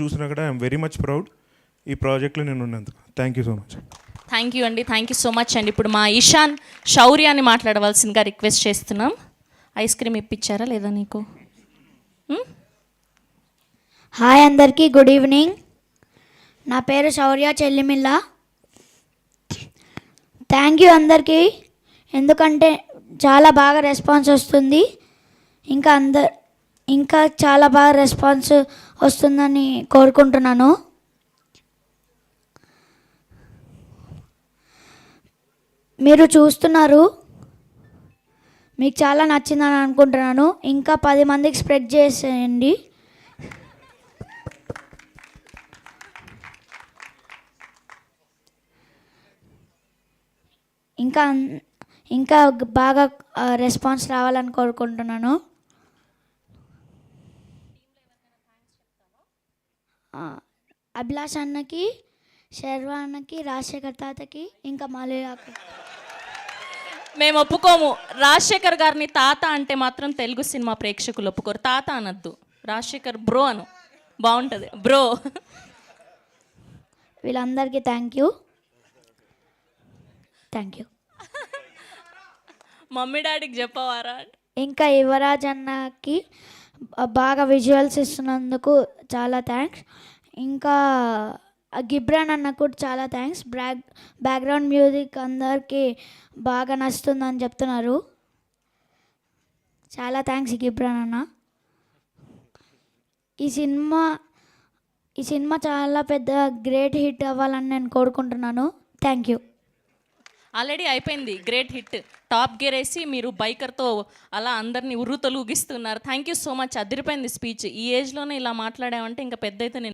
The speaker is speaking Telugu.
చూసినా కూడా ఐఎమ్ వెరీ మచ్ ప్రౌడ్ ఈ ప్రాజెక్ట్లో నేను ఉన్నందుకు. Thank you so much. Thank you అండి, థ్యాంక్ యూ సో మచ్ అండి. ఇప్పుడు మా ఇషాన్ శౌర్యాన్ని మాట్లాడవలసిందిగా రిక్వెస్ట్ చేస్తున్నాం. ఐస్ క్రీమ్ ఇప్పించారా లేదా నీకు? హాయ్ అందరికీ, గుడ్ ఈవినింగ్. నా పేరు శౌర్య చెల్లిమిల్ల. థ్యాంక్ యూ అందరికీ, ఎందుకంటే చాలా బాగా రెస్పాన్స్ వస్తుంది. ఇంకా చాలా బాగా రెస్పాన్స్ వస్తుందని కోరుకుంటున్నాను. మీరు చూస్తున్నారు, మీకు చాలా నచ్చిందని అనుకుంటున్నాను. ఇంకా 10 మందికి స్ప్రెడ్ చేసేయండి. ఇంకా బాగా రెస్పాన్స్ రావాలని కోరుకుంటున్నాను. అభిలాష్ అన్నకి, శర్వా అన్నకి, రాజశేఖర్ తాతకి, ఇంకా మాలయాకి. మేము ఒప్పుకోము. రాజశేఖర్ గారిని తాత అంటే మాత్రం తెలుగు సినిమా ప్రేక్షకులు ఒప్పుకోరు. తాత అనద్దు, రాజశేఖర్ బ్రో అను, బాగుంటుంది బ్రో. వీళ్ళందరికీ థ్యాంక్ యూ. మమ్మీ డాడీకి చెప్పవారా? ఇంకా యువరాజ్ అన్నకి బాగా విజువల్స్ ఇస్తున్నందుకు చాలా థ్యాంక్స్. ఇంకా గిబ్రాన్ అన్నకు కూడా చాలా థ్యాంక్స్. బ్యాక్గ్రౌండ్ మ్యూజిక్ అందరికీ బాగా నచ్చుతుందని చెప్తున్నారు. చాలా థ్యాంక్స్ గిబ్రాన్ అన్న. ఈ సినిమా చాలా పెద్ద గ్రేట్ హిట్ అవ్వాలని నేను కోరుకుంటున్నాను. Thank you. ఆల్రెడీ అయిపోయింది గ్రేట్ హిట్. టాప్ గేర్ వేసి మీరు బైకర్తో అలా అందరినీ ఉర్రు తొలగిస్తున్నారు. Thank you so much. అదిరిపోయింది స్పీచ్. ఈ ఏజ్లోనే ఇలా మాట్లాడామంటే ఇంకా పెద్ద అయితే